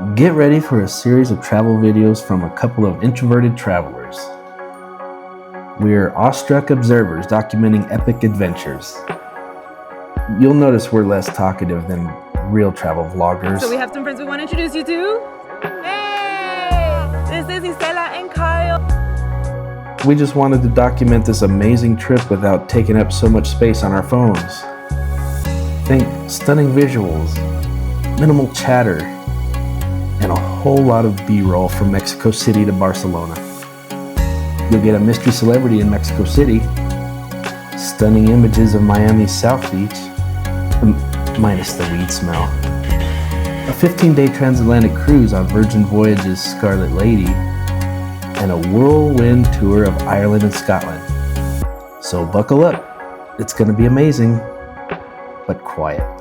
Get ready for a series of travel videos from a couple of introverted travelers. We're awestruck observers documenting epic adventures. You'll notice we're less talkative than real travel vloggers. So we have some friends we want to introduce you to. Hey! This is Isela and Kyle. We just wanted to document this amazing trip without taking up so much space on our phones. Think stunning visuals, minimal chatter, and a whole lot of B-roll from Mexico City to Barcelona. You'll get a mystery celebrity in Mexico City, stunning images of Miami's South Beach, minus the weed smell, a 15-day transatlantic cruise on Virgin Voyages Scarlet Lady, and a whirlwind tour of Ireland and Scotland. So buckle up, it's going to be amazing, but quiet.